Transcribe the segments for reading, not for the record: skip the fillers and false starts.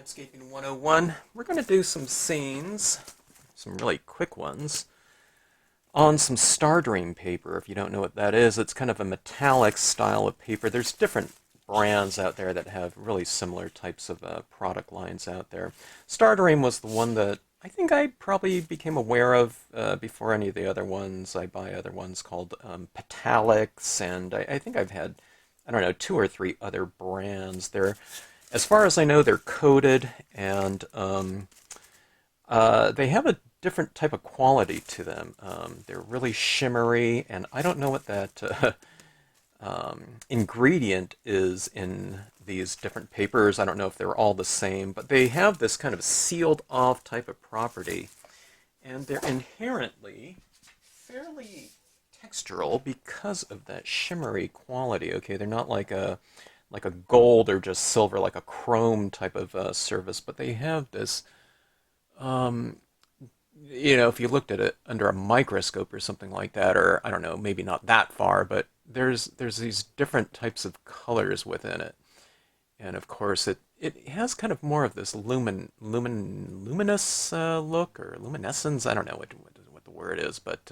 Landscaping 101. We're going to do some scenes, some really quick ones, on some Stardream paper. If you don't know what that is, it's kind of a metallic style of paper. There's different brands out there that have really similar types of product lines out there. Stardream was the one that I think I probably became aware of before any of the other ones. I buy other ones called Petalics, and I think I've had, I don't know, two or three other brands. As far as I know, they're coated, and they have a different type of quality to them. They're really shimmery, and I don't know what that ingredient is in these different papers. I don't know if they're all the same, but they have this kind of sealed off type of property, and they're inherently fairly textural because of that shimmery quality. Okay, they're not like a gold or just silver, like a chrome type of surface, but they have this, um, if you looked at it under a microscope or something like that, or I don't know, maybe not that far, but there's these different types of colors within it, and of course it has kind of more of this luminous look or luminescence. I don't know what the word is, but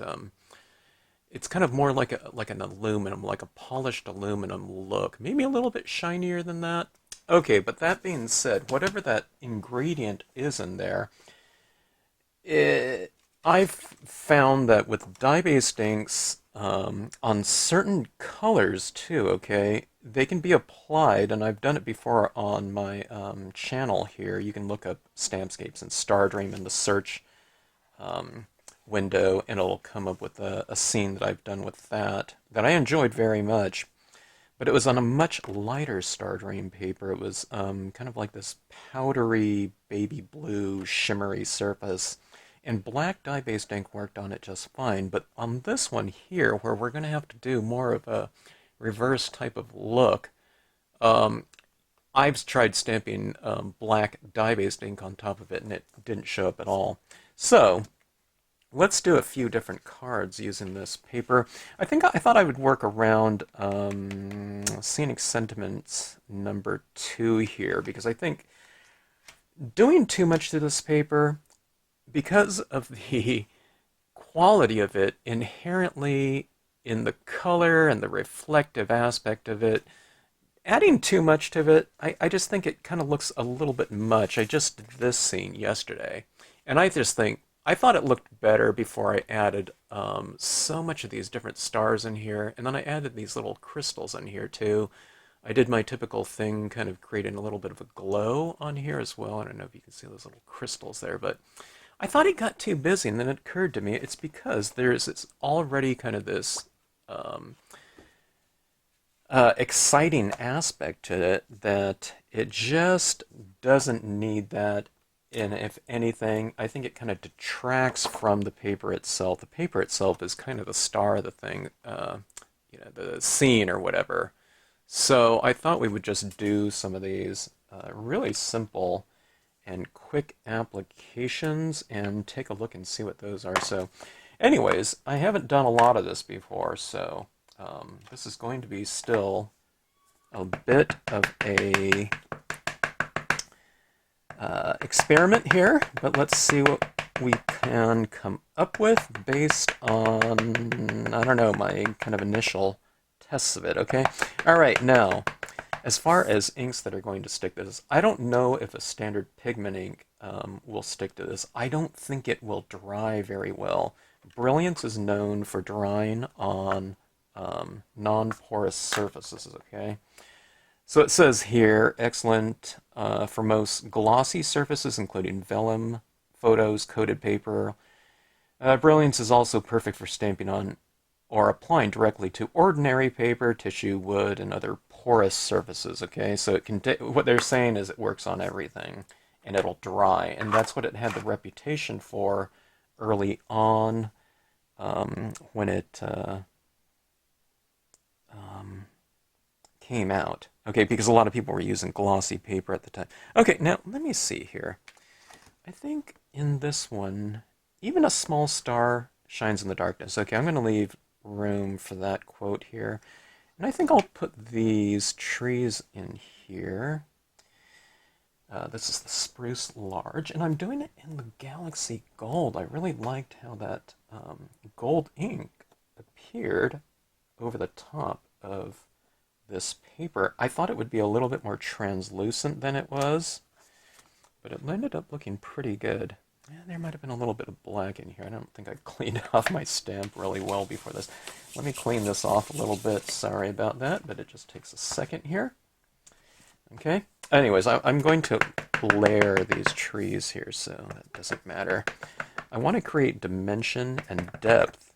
it's kind of more like an aluminum, like a polished aluminum look. Maybe a little bit shinier than that. Okay, but that being said, whatever that ingredient is in there, I've found that with dye-based inks, on certain colors too, okay, they can be applied, and I've done it before on my channel here. You can look up Stampscapes and Stardream in the search um, window, and it'll come up with a scene that I've done with that I enjoyed very much. But it was on a much lighter Stardream paper. It was kind of like this powdery baby blue shimmery surface. And black dye-based ink worked on it just fine. But on this one here, where we're going to have to do more of a reverse type of look, um, I've tried stamping black dye-based ink on top of it, and it didn't show up at all. So let's do a few different cards using this paper. I thought I would work around Scenic Sentiments number 2 here, because I think doing too much to this paper, because of the quality of it inherently in the color and the reflective aspect of it, adding too much to it, I just think it kind of looks a little bit much. I just did this scene yesterday, and I thought it looked better before I added so much of these different stars in here, and then I added these little crystals in here too. I did my typical thing, kind of creating a little bit of a glow on here as well. I don't know if you can see those little crystals there, but I thought it got too busy, and then it occurred to me it's because it's already kind of this um, exciting aspect to it that it just doesn't need that. And if anything, I think it kind of detracts from the paper itself. The paper itself is kind of the star of the thing, the scene or whatever. So I thought we would just do some of these really simple and quick applications and take a look and see what those are. So anyways, I haven't done a lot of this before, so this is going to be still a bit of a experiment here, but let's see what we can come up with based on, I don't know, my kind of initial tests of it, okay? All right, now, as far as inks that are going to stick to this, I don't know if a standard pigment ink will stick to this. I don't think it will dry very well. Brilliance is known for drying on non-porous surfaces, okay? So it says here, excellent for most glossy surfaces, including vellum, photos, coated paper. Brilliance is also perfect for stamping on or applying directly to ordinary paper, tissue, wood, and other porous surfaces, okay? So it can what they're saying is it works on everything, and it'll dry. And that's what it had the reputation for early on when it um, came out. Okay, because a lot of people were using glossy paper at the time. Okay, now let me see here. I think in this one, even a small star shines in the darkness. Okay, I'm going to leave room for that quote here. And I think I'll put these trees in here. This is the Spruce Large, and I'm doing it in the Galaxy Gold. I really liked how that gold ink appeared over the top of this paper. I thought it would be a little bit more translucent than it was, but it ended up looking pretty good. Yeah, there might have been a little bit of black in here. I don't think I cleaned off my stamp really well before this. Let me clean this off a little bit. Sorry about that, but it just takes a second here. Okay. Anyways, I'm going to layer these trees here, so that doesn't matter. I want to create dimension and depth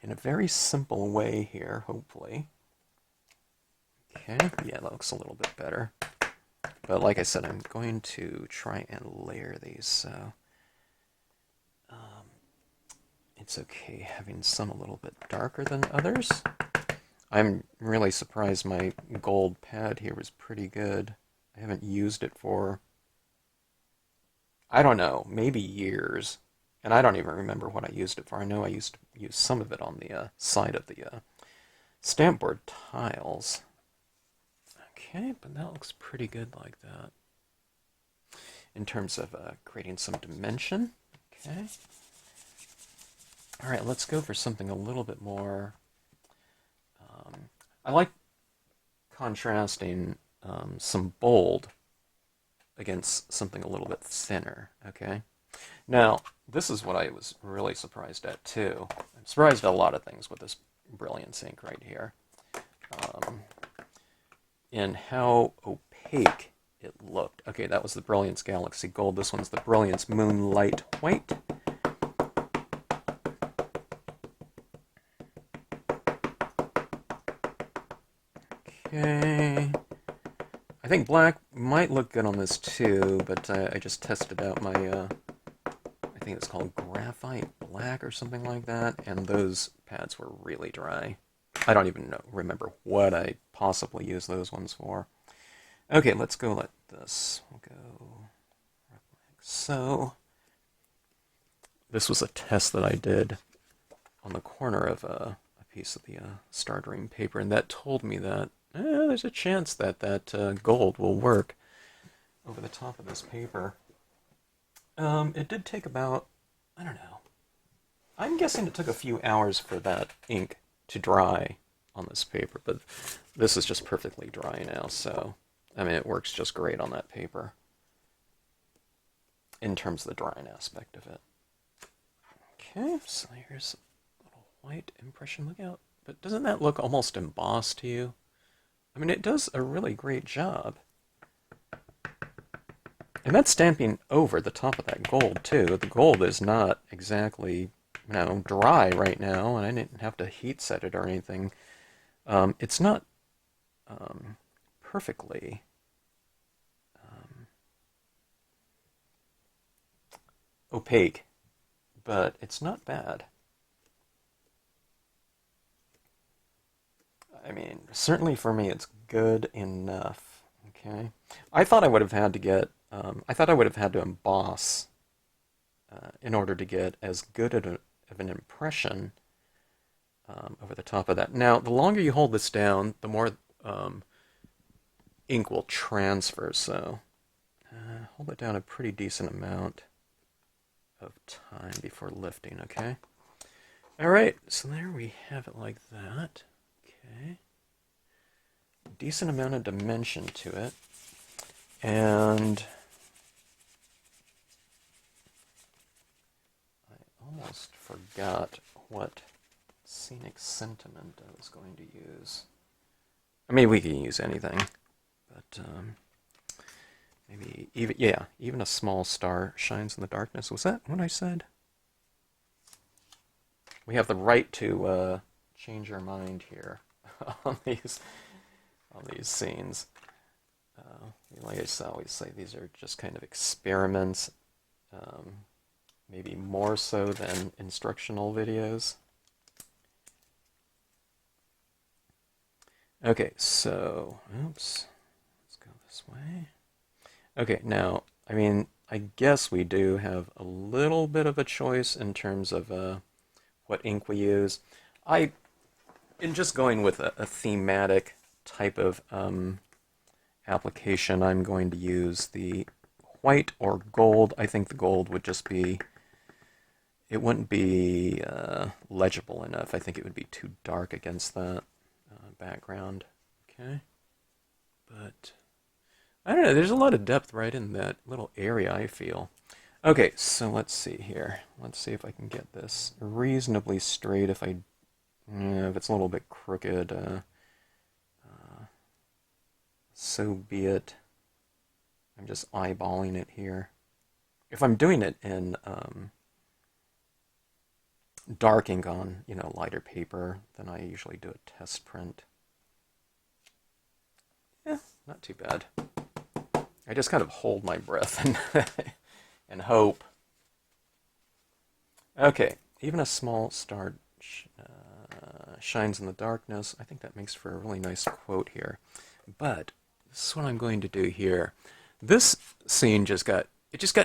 in a very simple way here, hopefully. Okay, yeah, that looks a little bit better. But like I said, I'm going to try and layer these, so it's okay having some a little bit darker than others. I'm really surprised my gold pad here was pretty good. I haven't used it for, I don't know, maybe years. And I don't even remember what I used it for. I know I used to use some of it on the side of the stamp board tiles. Okay, but that looks pretty good like that. In terms of creating some dimension. Okay. All right, let's go for something a little bit more. I like contrasting some bold against something a little bit thinner, okay? Now, this is what I was really surprised at, too. I'm surprised at a lot of things with this Brilliance ink right here. In how opaque it looked. Okay, that was the Brilliance Galaxy Gold. This one's the Brilliance Moonlight White. Okay. I think black might look good on this too, but I just tested out my, I think it's called graphite black or something like that, and those pads were really dry. I don't even remember what I possibly used those ones for. Okay, let's go like this. We'll go like so. This was a test that I did on the corner of a piece of the Stardream paper, and that told me that there's a chance that that gold will work over the top of this paper. It did take about, I don't know, I'm guessing it took a few hours for that ink to dry on this paper, but this is just perfectly dry now, so, I mean, it works just great on that paper in terms of the drying aspect of it. Okay, so here's a little white impression. Look out. But doesn't that look almost embossed to you? I mean, it does a really great job. And that's stamping over the top of that gold, too. The gold is not exactly, dry right now, and I didn't have to heat set it or anything. It's not perfectly opaque, but it's not bad. I mean, certainly for me, it's good enough. Okay, I thought I would have had to get, I thought I would have had to emboss in order to get as good of an impression over the top of that. Now, the longer you hold this down, the more ink will transfer. So, hold it down a pretty decent amount of time before lifting. Okay. All right. So there we have it like that. Okay. Decent amount of dimension to it. And I almost forgot what scenic sentiment I was going to use. I mean, we can use anything, but maybe even a small star shines in the darkness. Was that what I said? We have the right to change our mind here on these scenes. Like I always say, these are just kind of experiments, maybe more so than instructional videos. Okay, so, oops, let's go this way. Okay, now, I mean, I guess we do have a little bit of a choice in terms of what ink we use. In just going with a thematic type of application, I'm going to use the white or gold. I think the gold would just be, it wouldn't be legible enough. I think it would be too dark against that background. Okay. But I don't know, there's a lot of depth right in that little area, I feel. Okay, so let's see here. Let's see if I can get this reasonably straight. If if it's a little bit crooked, so be it. I'm just eyeballing it here. If I'm doing it in dark ink on, lighter paper, then I usually do a test print. Yeah, not too bad. I just kind of hold my breath and hope. Okay, even a small star shines in the darkness. I think that makes for a really nice quote here. But this is what I'm going to do here. This scene just got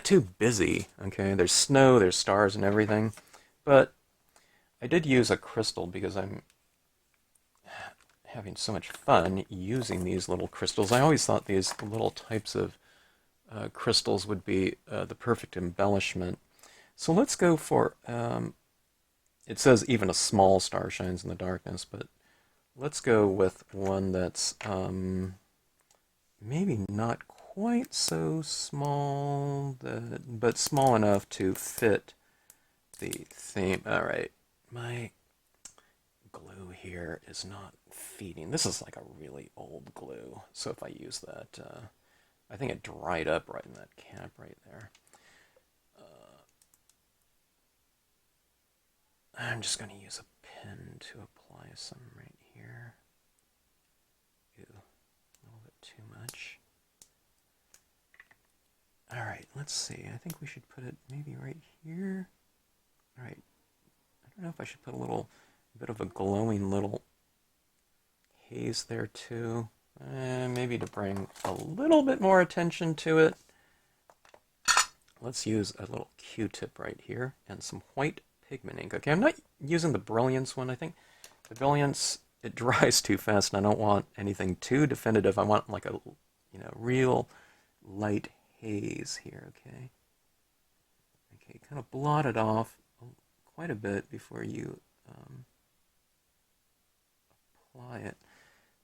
too busy. Okay, there's snow, there's stars and everything. But I did use a crystal because I'm having so much fun using these little crystals. I always thought these little types of crystals would be the perfect embellishment. So let's go for, it says even a small star shines in the darkness, but let's go with one that's maybe not quite so small, but small enough to fit the theme. All right, my glue here is not feeding. This is like a really old glue, so if I use that, I think it dried up right in that cap right there. I'm just going to use a pen to apply some right here. Ew, a little bit too much. All right, let's see. I think we should put it maybe right here. All right. I don't know if I should put a little bit of a glowing little haze there too. Maybe to bring a little bit more attention to it. Let's use a little Q-tip right here and some white pigment ink. Okay, I'm not using the Brilliance one. I think the Brilliance, it dries too fast, and I don't want anything too definitive. I want like a, real light haze here, okay? Okay, kind of blot it off quite a bit before you apply it.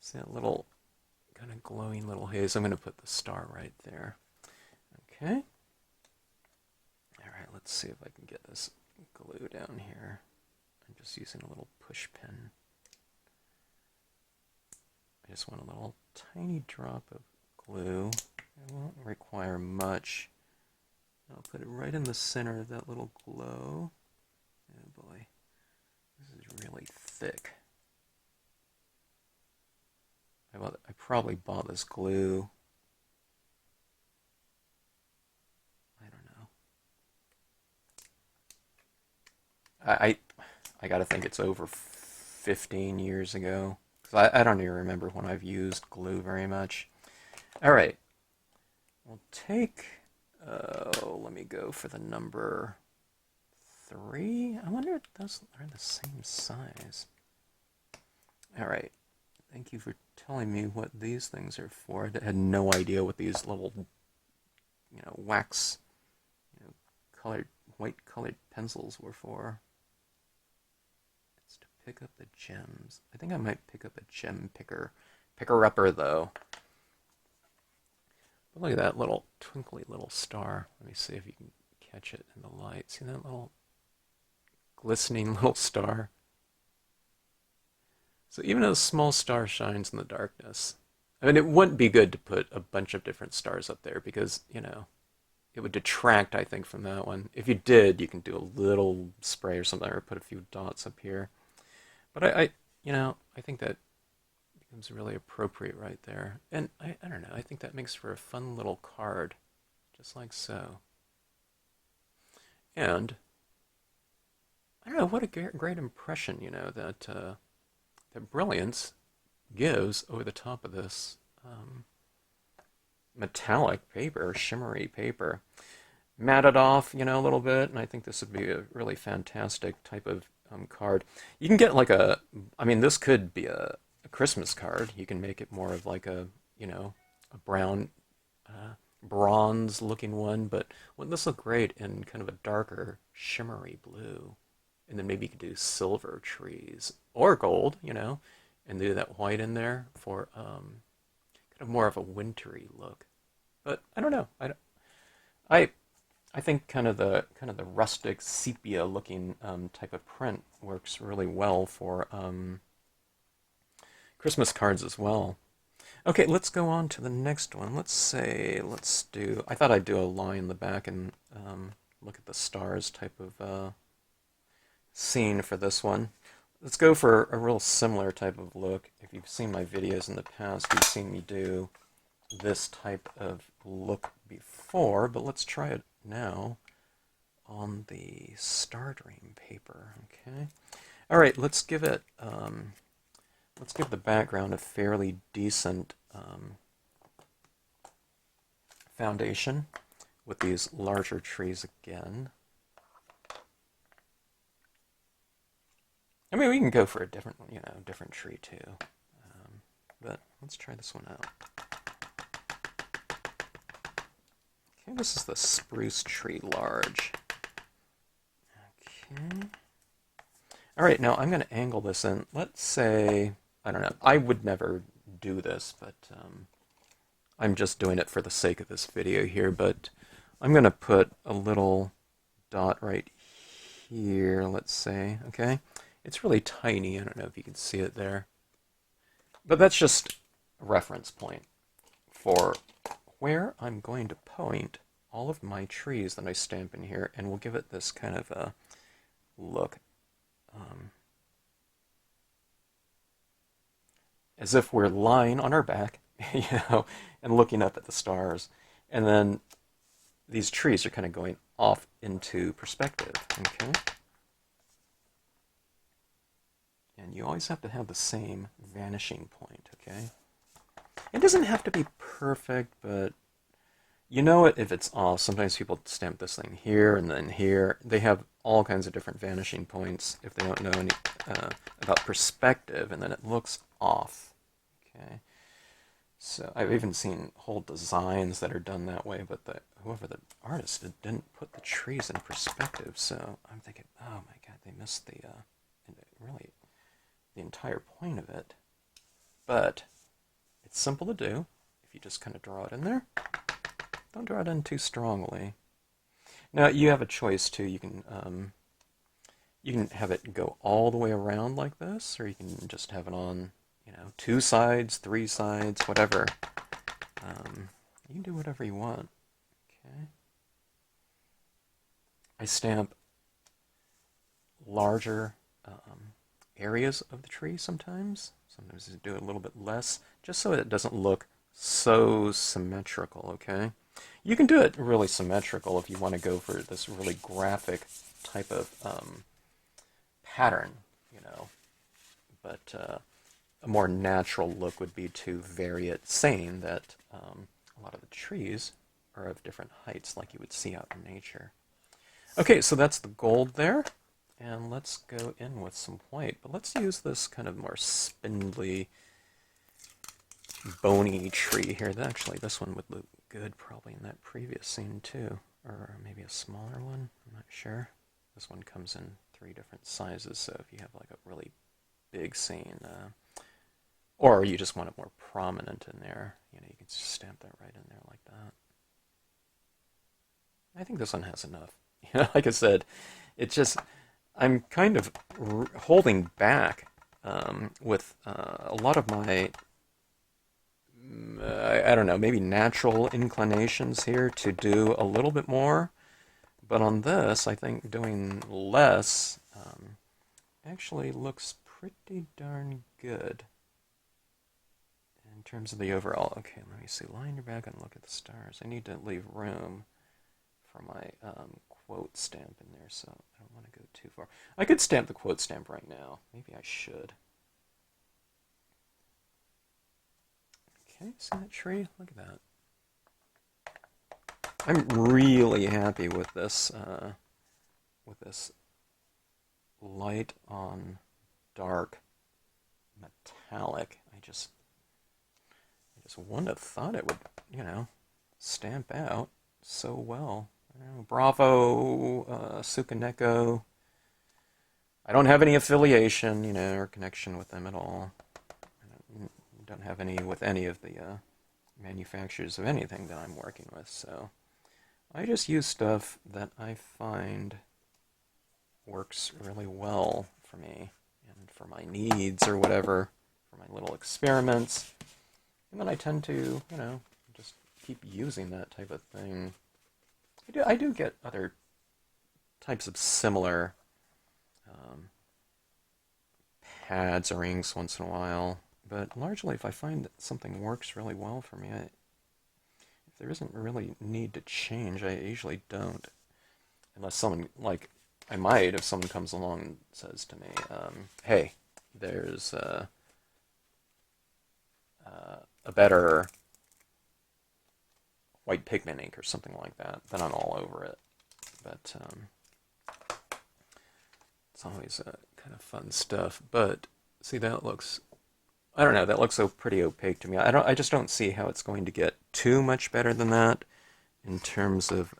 See that little kind of glowing little haze? I'm going to put the star right there. Okay. All right, let's see if I can get this glue down here. I'm just using a little push pin. I just want a little tiny drop of glue. It won't require much. I'll put it right in the center of that little glow. Oh boy, this is really thick. I probably bought this glue. I don't know. I gotta think it's over 15 years ago. Because I don't even remember when I've used glue very much. Alright. We'll take... let me go for the number 3. I wonder if those are the same size. Alright. Thank you for telling me what these things are for. I had no idea what these little, wax, white colored pencils were for. It's to pick up the gems. I think I might pick up a gem picker-upper though. But look at that little twinkly little star. Let me see if you can catch it in the light. See that little glistening little star? So even a small star shines in the darkness. I mean, it wouldn't be good to put a bunch of different stars up there because, it would detract, I think, from that one. If you did, you can do a little spray or something, or put a few dots up here. But I think that becomes really appropriate right there. And I don't know, I think that makes for a fun little card, just like so. And, I don't know, what a great impression, that Brilliance gives over the top of this metallic paper, shimmery paper. Matte it off, a little bit, and I think this would be a really fantastic type of card. You can get like this could be a Christmas card. You can make it more of like a, a brown, bronze looking one, but wouldn't this look great in kind of a darker, shimmery blue? And then maybe you could do silver trees or gold, and do that white in there for kind of more of a wintry look. But I don't know. I I think kind of the rustic sepia looking type of print works really well for Christmas cards as well. Okay, let's go on to the next one. Let's do. I thought I'd do a line in the back and look at the stars type of scene for this one. Let's go for a real similar type of look. If you've seen my videos in the past, you've seen me do this type of look before, but let's try it now on the Stardream paper. Okay. All right. Let's give the background a fairly decent foundation with these larger trees again. I mean, we can go for a different tree too. But let's try this one out. Okay, this is the spruce tree large. Okay. All right, now I'm going to angle this in. Let's say, I don't know, I would never do this, but I'm just doing it for the sake of this video here, but I'm going to put a little dot right here, let's say, okay? It's really tiny. I don't know if you can see it there. But that's just a reference point for where I'm going to point all of my trees that I stamp in here, and we'll give it this kind of a look. As if we're lying on our back, and looking up at the stars. And then these trees are kind of going off into perspective, okay? And you always have to have the same vanishing point, okay? It doesn't have to be perfect, but you know it if it's off. Sometimes people stamp this thing here and then here. They have all kinds of different vanishing points if they don't know any about perspective, and then it looks off, okay? So I've even seen whole designs that are done that way, but whoever the artist didn't put the trees in perspective. So I'm thinking, oh my God, they missed really the entire point of it. But it's simple to do if you just kind of draw it in there. Don't draw it in too strongly. Now you have a choice too. You can have it go all the way around like this, or you can just have it on, 2 sides, 3 sides, whatever. You can do whatever you want. Okay. I stamp larger areas of the tree sometimes. Sometimes I do it a little bit less, just so it doesn't look so symmetrical, okay? You can do it really symmetrical if you want to go for this really graphic type of pattern, but a more natural look would be to vary it, saying that a lot of the trees are of different heights like you would see out in nature. Okay, so that's the gold there. And let's go in with some white, but let's use this kind of more spindly, bony tree here. Actually, this one would look good probably in that previous scene too, or maybe a smaller one, I'm not sure. This one comes in 3 different sizes, so if you have like a really big scene, or you just want it more prominent in there, you can just stamp that right in there like that. I think this one has enough. Like I said, it's just, I'm kind of holding back with a lot of my, I don't know, maybe natural inclinations here to do a little bit more. But on this, I think doing less actually looks pretty darn good in terms of the overall. Okay, let me see. Line your back and look at the stars. I need to leave room for my quote stamp in there, so I don't want to go too far. I could stamp the quote stamp right now. Maybe I should. Okay, see that tree? Look at that. I'm really happy with this light on dark metallic. I just just wouldn't have thought it would, you know, stamp out so well. You know, bravo, Sukaneko. I don't have any affiliation, you know, or connection with them at all. I don't have any with any of the manufacturers of anything that I'm working with, so I just use stuff that I find works really well for me and for my needs or whatever, for my little experiments. And then I tend to, you know, just keep using that type of thing. I do get other types of similar pads or inks once in a while, but largely if I find that something works really well for me, if there isn't really need to change, I usually don't. Unless someone, like, I might if someone comes along and says to me, hey, there's a better white pigment ink or something like that, then I'm all over it. But it's always kind of fun stuff. But see, that looks, I don't know, that looks so pretty opaque to me. I just don't see how it's going to get too much better than that in terms of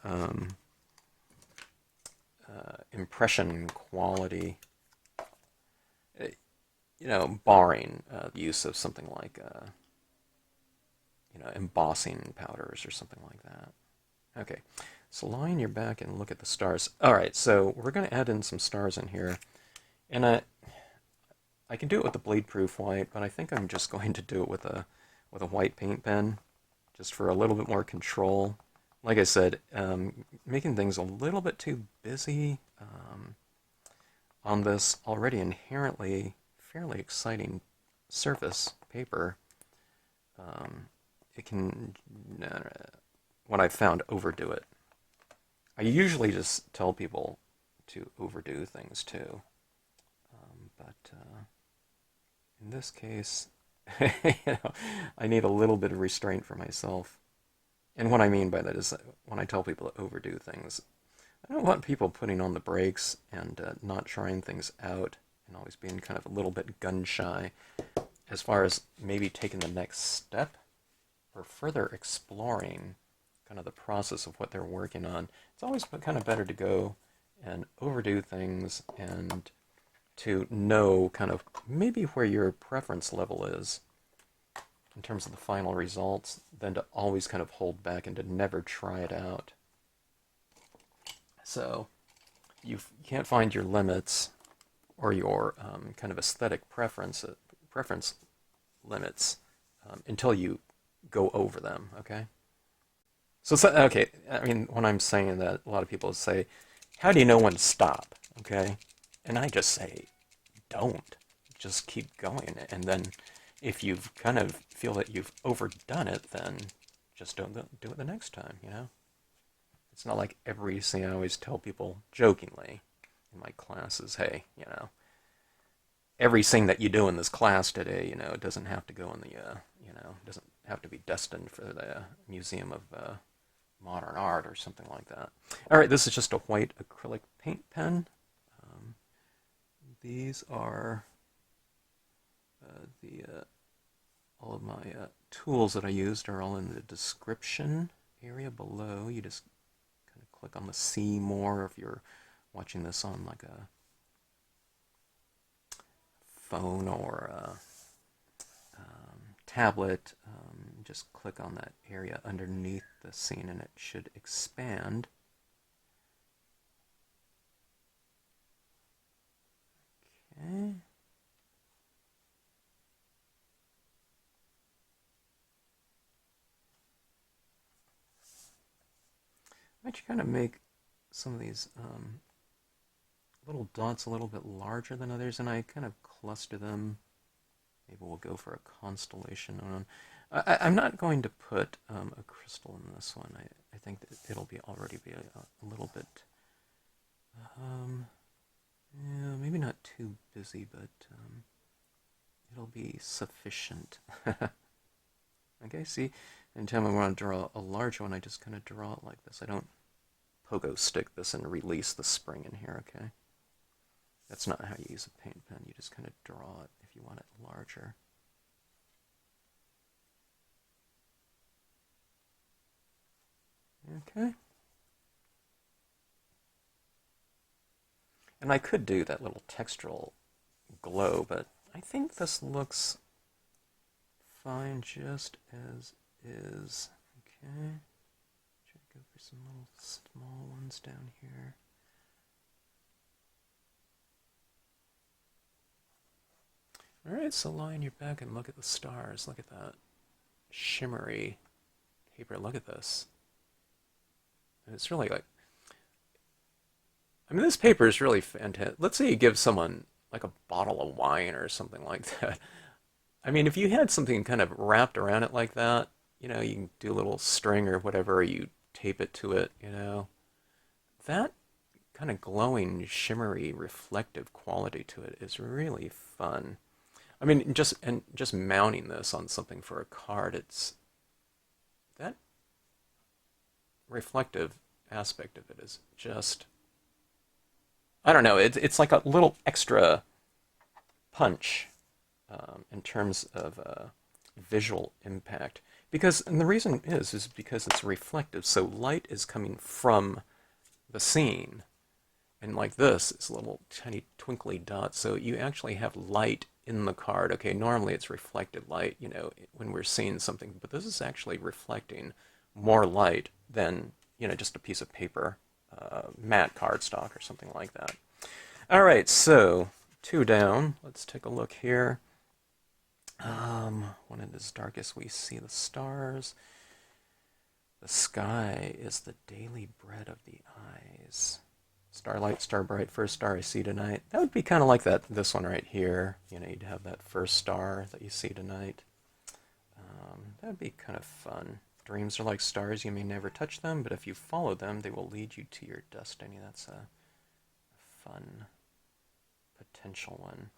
impression quality. You know, barring the use of something like you know, embossing powders or something like that. Okay, so lie on your back and look at the stars. All right, so we're going to add in some stars in here, and I can do it with the bleed-proof white, but I think I'm just going to do it with a white paint pen, just for a little bit more control. Like I said, making things a little bit too busy on this already inherently fairly exciting surface paper. It can, what I've found, overdo it. I usually just tell people to overdo things too, but in this case, you know, I need a little bit of restraint for myself. And what I mean by that is when I tell people to overdo things, I don't want people putting on the brakes and not trying things out and always being kind of a little bit gun-shy as far as maybe taking the next step or further exploring kind of the process of what they're working on. It's always kind of better to go and overdo things and to know kind of maybe where your preference level is in terms of the final results than to always kind of hold back and to never try it out. So you can't find your limits or your kind of aesthetic preference limits until you go over them, okay? So, okay, I mean, when I'm saying that, a lot of people say, how do you know when to stop, okay? And I just say, don't. Just keep going. And then if you kind of feel that you've overdone it, then just don't do it the next time, you know? It's not like every thing I always tell people jokingly in my classes, hey, you know, everything that you do in this class today, you know, it doesn't have to go in the, you know, doesn't have to be destined for the Museum of Modern Art or something like that. All right, this is just a white acrylic paint pen. These are all of my tools that I used are all in the description area below. You just kind of click on the see more if you're watching this on like a phone or a tablet. Just click on that area underneath the scene and it should expand. Okay. I might kind of make some of these little dots a little bit larger than others, and I kind of cluster them. Maybe we'll go for a constellation on. I'm not going to put a crystal in this one. I think that it'll already be a little bit, yeah, maybe not too busy, but it'll be sufficient. Okay, see, anytime I want to draw a large one, I just kind of draw it like this. I don't pogo stick this and release the spring in here, okay? That's not how you use a paint pen. You just kind of draw it if you want it larger. Okay. And I could do that little textural glow, but I think this looks fine just as is. Okay. Try to go for some little small ones down here. Alright, so lie on your back and look at the stars. Look at that shimmery paper. Look at this. And it's really like, I mean, this paper is really fantastic. Let's say you give someone like a bottle of wine or something like that. I mean, if you had something kind of wrapped around it like that, you know, you can do a little string or whatever, or you tape it to it, you know, that kind of glowing, shimmery, reflective quality to it is really fun. I mean, just mounting this on something for a card, it's that reflective aspect of it is just, I don't know, it's like a little extra punch in terms of visual impact. Because, and the reason is because it's reflective, so light is coming from the scene. And like this, it's a little tiny twinkly dot, so you actually have light in the card. Okay, normally it's reflected light, you know, when we're seeing something, but this is actually reflecting more light than, you know, just a piece of paper, matte cardstock or something like that. All right, so 2 down. Let's take a look here. When it is darkest, we see the stars. The sky is the daily bread of the eyes. Starlight, star bright, first star I see tonight. That would be kind of like that. This one right here. You know, you'd have that first star that you see tonight. That would be kind of fun. Dreams are like stars. You may never touch them, but if you follow them, they will lead you to your destiny. That's a fun potential one.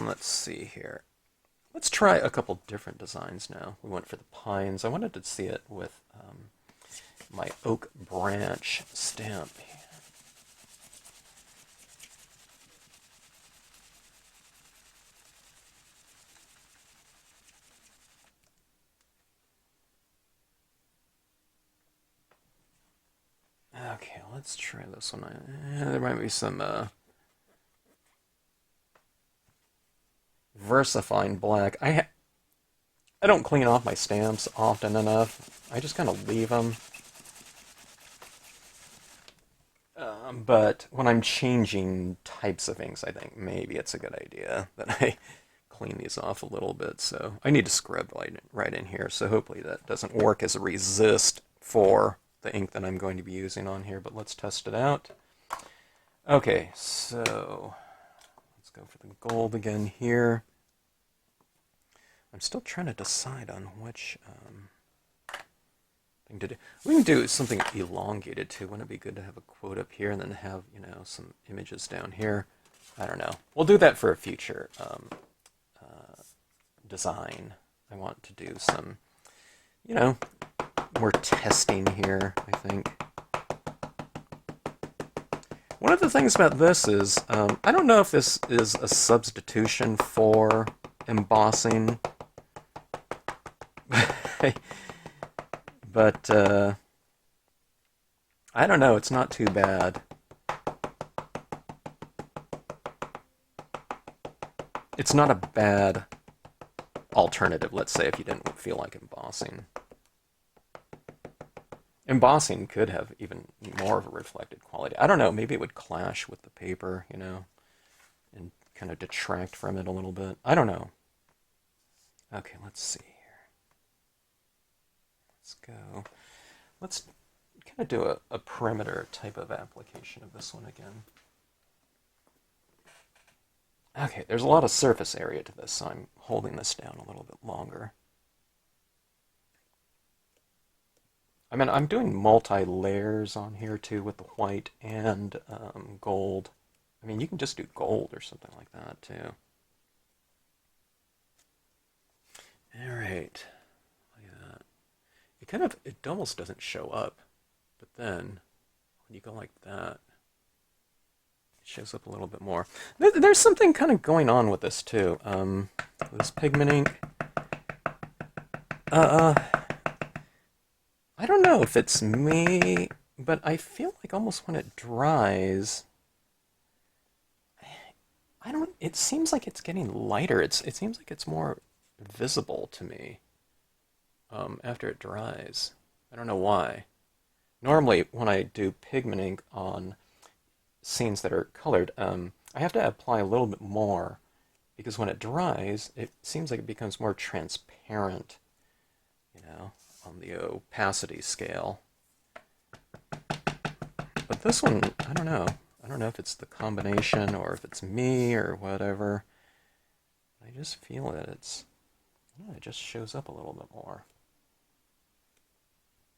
Let's see here. Let's try a couple different designs now. We went for the pines. I wanted to see it with my oak branch stamp. Okay, let's try this one. There might be some VersaFine black. I don't clean off my stamps often enough. I just kind of leave them. But when I'm changing types of inks, I think maybe it's a good idea that I clean these off a little bit. So I need to scrub right in here. So hopefully that doesn't work as a resist for the ink that I'm going to be using on here. But let's test it out. Okay, so let's go for the gold again here. I'm still trying to decide on which thing to do. We can do something elongated too. Wouldn't it be good to have a quote up here and then have, you know, some images down here? I don't know. We'll do that for a future design. I want to do some, you know, more testing here, I think. One of the things about this is, I don't know if this is a substitution for embossing, but I don't know, it's not too bad. It's not a bad alternative, let's say, if you didn't feel like embossing. Embossing could have even more of a reflected quality. I don't know, maybe it would clash with the paper, you know, and kind of detract from it a little bit. I don't know. Okay, let's see here. Let's go. Let's kind of do a perimeter type of application of this one again. Okay, there's a lot of surface area to this, so I'm holding this down a little bit longer. I mean, I'm doing multi-layers on here too with the white and gold. I mean, you can just do gold or something like that too. All right, look at that. It almost doesn't show up, but then when you go like that, it shows up a little bit more. There's something kind of going on with this too. This pigment ink. I I don't know if it's me, but I feel like almost when it dries, I don't, it seems like it's getting lighter. It seems like it's more visible to me after it dries. I don't know why. Normally, when I do pigmenting on scenes that are colored, I have to apply a little bit more because when it dries, it seems like it becomes more transparent, you know, on the opacity scale. But this one, I don't know. I don't know if it's the combination or if it's me or whatever. I just feel that yeah, it just shows up a little bit more.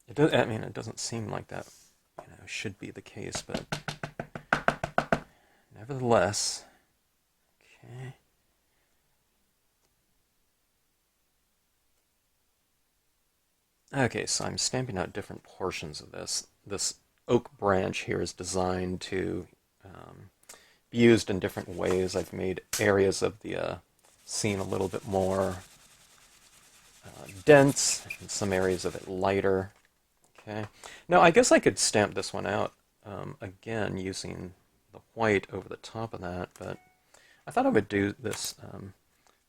It does, I mean, it doesn't seem like that, should be the case, but nevertheless, okay. Okay, so I'm stamping out different portions of this. This oak branch here is designed to be used in different ways. I've made areas of the scene a little bit more dense, and some areas of it lighter. Okay. Now, I guess I could stamp this one out again using the white over the top of that, but I thought I would do this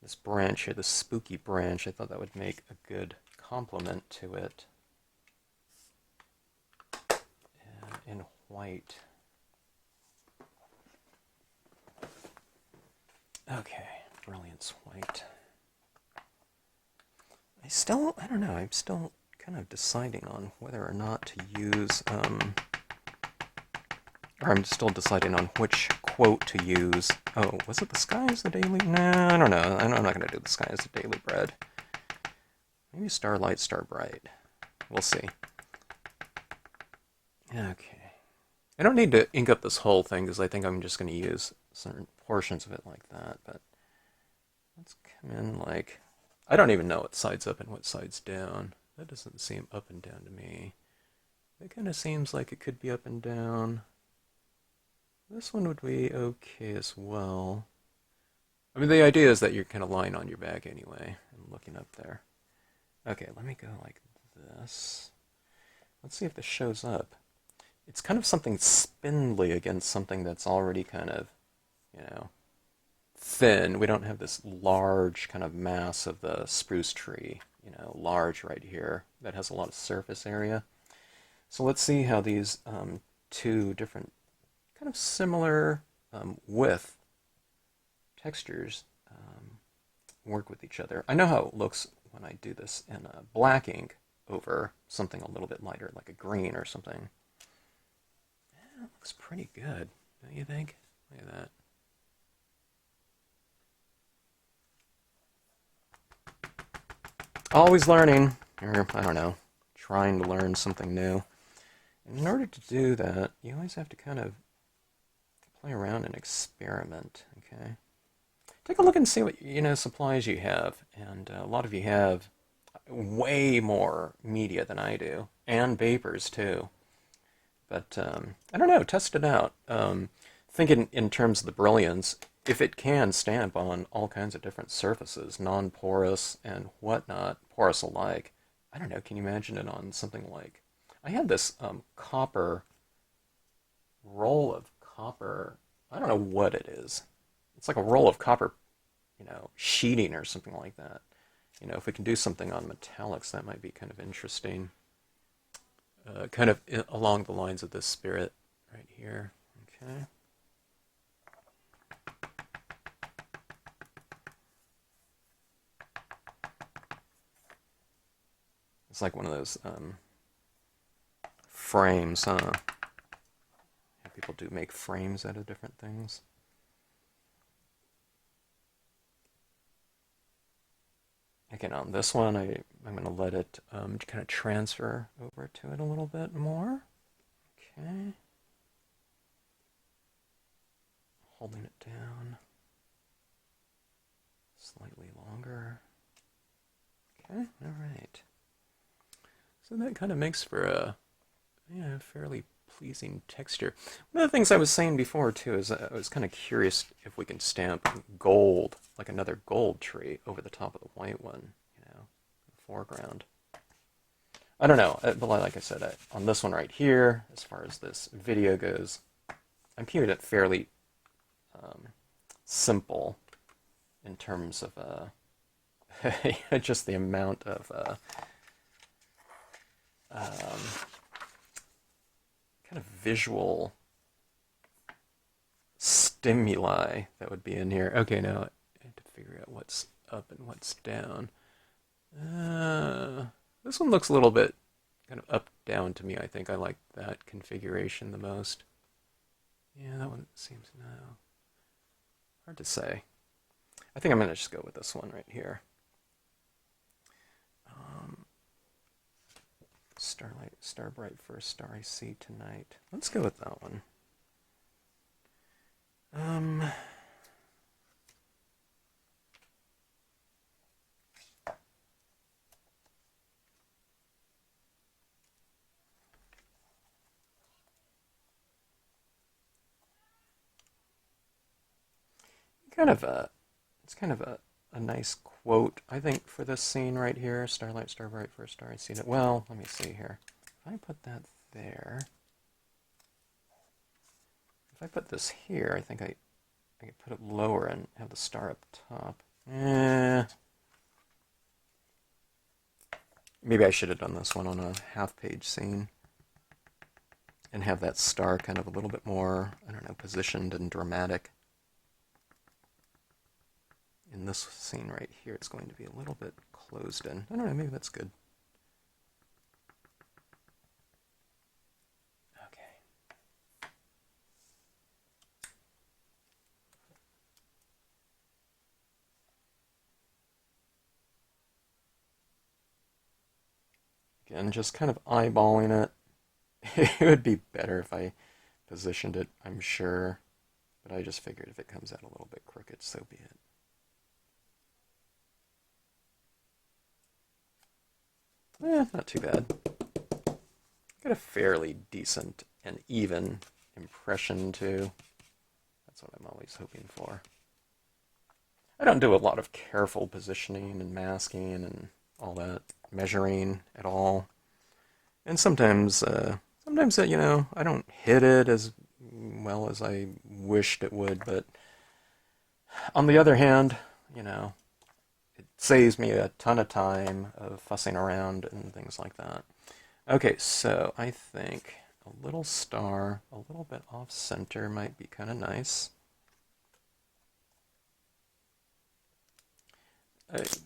this branch here, this spooky branch. I thought that would make a good complement to it in white. Okay, Brilliance white. I don't know, I'm still kind of deciding on whether or not to use, or I'm still deciding on which quote to use. Oh, was it the sky is the daily? Nah, I don't know. I'm not going to do the sky is the daily bread. Maybe starlight, star bright. We'll see. Okay. I don't need to ink up this whole thing because I think I'm just going to use certain portions of it like that, but let's come in like, I don't even know what side's up and what side's down. That doesn't seem up and down to me. It kind of seems like it could be up and down. This one would be okay as well. I mean, the idea is that you're kind of lying on your back anyway and looking up there. Okay, let me go like this. Let's see if this shows up. It's kind of something spindly against something that's already kind of, thin. We don't have this large kind of mass of the spruce tree, large right here that has a lot of surface area. So let's see how these two different kind of similar width textures work with each other. I know how it looks when I do this in black ink over something a little bit lighter, like a green or something. Yeah, it looks pretty good, don't you think? Look at that. Always learning, or I don't know, trying to learn something new. And in order to do that, you always have to kind of play around and experiment, okay? Take a look and see what, supplies you have. And a lot of you have way more media than I do, and vapors too. But I don't know, test it out. Think in terms of the Brilliance, if it can stamp on all kinds of different surfaces, non-porous and whatnot, porous alike, I don't know, can you imagine it on something like, I had this copper, roll of copper, I don't know what it is. It's like a roll of copper, sheeting or something like that. If we can do something on metallics, that might be kind of interesting. Kind of along the lines of this spirit right here. Okay. It's like one of those frames, huh? Yeah, people do make frames out of different things. Again, on this one, I'm going to let it kind of transfer over to it a little bit more. Okay. Holding it down. Slightly longer. Okay, all right. So that kind of makes for a fairly pleasing texture. One of the things I was saying before, too, is I was kind of curious if we can stamp gold, like another gold tree, over the top of the white one, in the foreground. I don't know, but like I said, on this one right here, as far as this video goes, I'm keeping it fairly um, simple in terms of just the amount of kind of visual stimuli that would be in here. Okay, now I have to figure out what's up and what's down. This one looks a little bit kind of up down to me. I think I like that configuration the most. Yeah, that one seems no. Hard to say. I think I'm going to just go with this one right here. Starlight, Starbright for a Starry Sea Tonight. Let's go with that one. Kind of a, it's kind of a nice quote, I think, for this scene right here. Starlight, Starbright for a Starry Sea Tonight. Well, let me see here. If I put that there, if I put this here, I think I could put it lower and have the star up top. Maybe I should have done this one on a half-page scene and have that star kind of a little bit more, I don't know, positioned and dramatic. In this scene right here, it's going to be a little bit closed in. I don't know, maybe that's good. Okay. Again, just kind of eyeballing it. It would be better if I positioned it, I'm sure. But I just figured if it comes out a little bit crooked, so be it. Not too bad. Got a fairly decent and even impression, too. That's what I'm always hoping for. I don't do a lot of careful positioning and masking and all that measuring at all. And sometimes, I don't hit it as well as I wished it would, but on the other hand, it saves me a ton of time of fussing around and things like that. Okay, so I think a little star, a little bit off center might be kind of nice.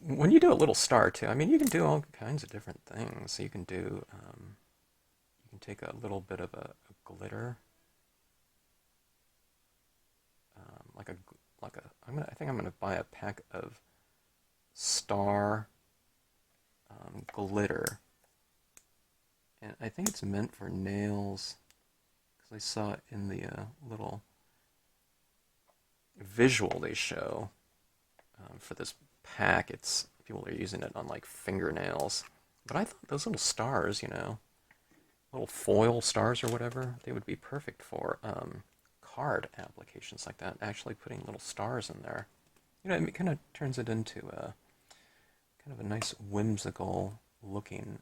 When you do a little star too, I mean, you can do all kinds of different things. You can do, you can take a little bit of a glitter, I think I'm gonna buy a pack of star glitter, and I think it's meant for nails because I saw it in the little visual they show for this pack. It's people are using it on like fingernails, but I thought those little stars, little foil stars or whatever, they would be perfect for card applications like that. Actually, putting little stars in there, it kind of turns it into a kind of a nice whimsical looking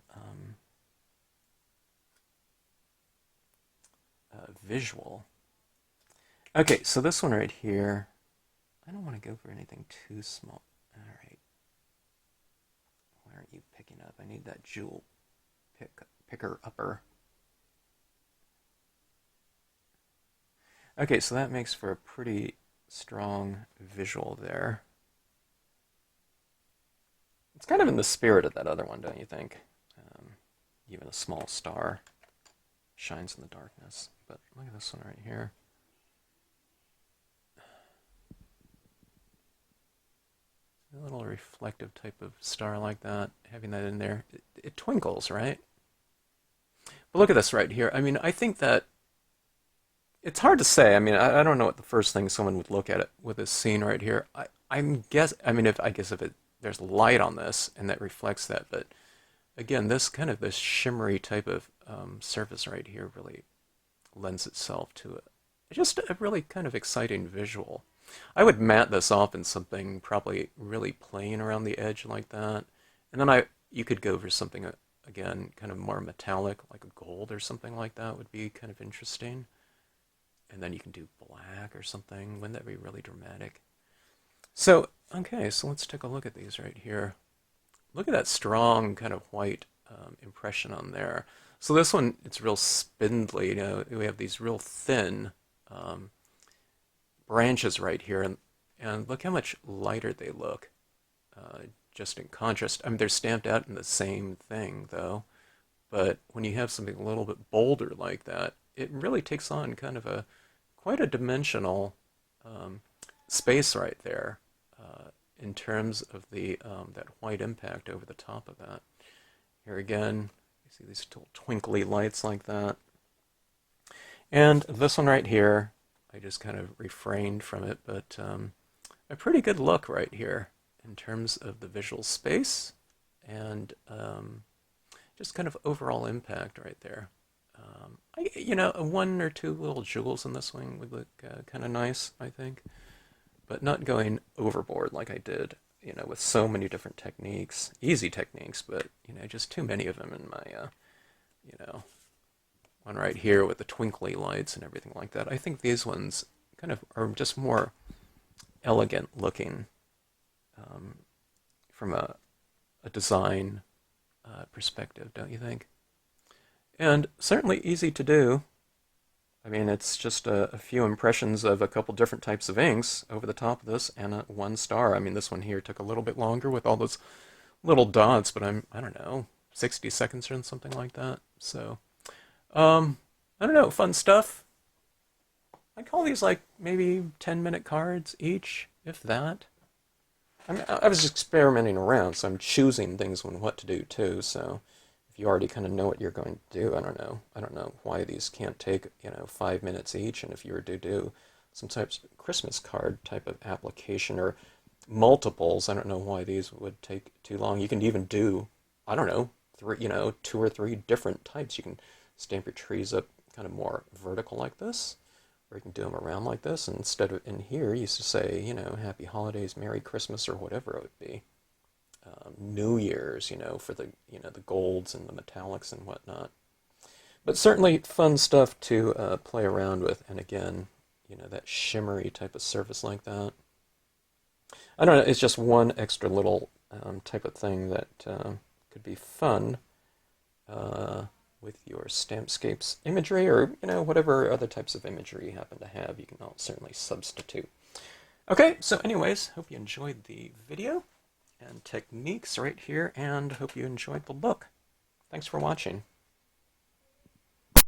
visual. Okay, so this one right here, I don't want to go for anything too small. All right. Why aren't you picking up? I need that jewel picker upper. Okay, so that makes for a pretty strong visual there. It's kind of in the spirit of that other one, don't you think? Even a small star shines in the darkness. But look at this one right here. A little reflective type of star like that, having that in there, it twinkles, right? But look at this right here. I mean, I think that it's hard to say. I mean, I don't know what the first thing someone would look at it with this scene right here. I mean, if there's light on this and that reflects that, but again, this shimmery type of surface right here really lends itself to it. Just a really kind of exciting visual. I would matte this off in something probably really plain around the edge like that, and then you could go for something a again, kind of more metallic, like a gold or something like that would be kind of interesting. And then you can do black or something. Wouldn't that be really dramatic? So, okay, so let's take a look at these right here. Look at that strong kind of white impression on there. So this one, it's real spindly. You know, we have these real thin um, branches right here, and look how much lighter they look, just in contrast. I mean, they're stamped out in the same thing, though. But when you have something a little bit bolder like that, it really takes on kind of a quite a dimensional um, space right there in terms of the that white impact over the top of that. Here again, you see these little twinkly lights like that. And this one right here, I just kind of refrained from it, but a pretty good look right here in terms of the visual space and just kind of overall impact right there. You know, one or two little jewels in this wing would look kind of nice, I think, but not going overboard like I did, you know, with so many different techniques, easy techniques, but, you know, just too many of them in my, you know, one right here with the twinkly lights and everything like that. I think these ones kind of are just more elegant looking from a design perspective, don't you think? And certainly easy to do. I mean, it's just a few impressions of a couple different types of inks over the top of this and one star. I mean, this one here took a little bit longer with all those little dots, but I don't know, 60 seconds or something like that. So, I don't know, fun stuff. I call these like maybe 10-minute cards each, if that. I was experimenting around, so I'm choosing things when what to do too. So if you already kind of know what you're going to do, I don't know. I don't know why these can't take 5 minutes each. And if you were to do some types of Christmas card type of application or multiples, I don't know why these would take too long. You can even do, I don't know, two or three different types. You can stamp your trees up kind of more vertical like this, or you can do them around like this, and instead of in here, you used to say, Happy Holidays, Merry Christmas, or whatever it would be. New Year's, for the golds and the metallics and whatnot. But certainly fun stuff to play around with, and again, that shimmery type of surface like that. I don't know, it's just one extra little type of thing that could be fun with your Stampscapes imagery, or whatever other types of imagery you happen to have, you can all certainly substitute. Okay, so anyways, hope you enjoyed the video and techniques right here, and hope you enjoyed the look. Thanks for watching.